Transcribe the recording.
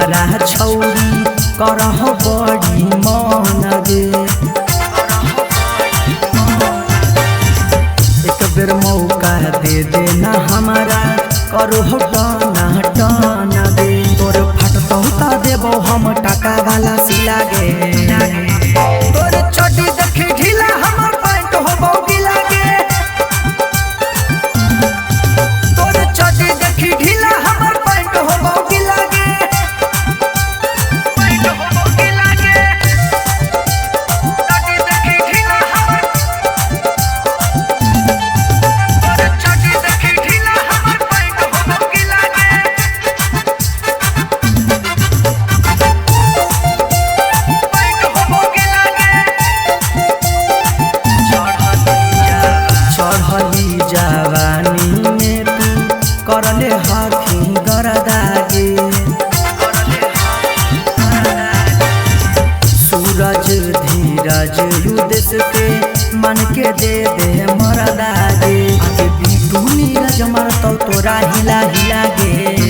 हमारा छौरी करह बड़ी मन गे। एक बेर मौका दे देना हमारा करहो टना टन गे। तोर फटतौ त देबो हम टाका वाला सिला गे। तोर चोटी देखी ढीला हमर पैंट होबो गिला गे। तोर चोटी देखी ढीला हमर पैंट होबो गिला गे। पैंट होबो गिला गे। चोटी देखी ढीला हमर। तोर चोटी देखी ढीला हमर पैंट होबो गिला गे। पैंट होबो गिला गे। चढ़ली जवानी में तू करले हाथी गरदागे। सूरज धीरज युदेश के मन के दे दे मरदागे। आगे भी तू नीरज मरतौ तोरा हिला हिला गे।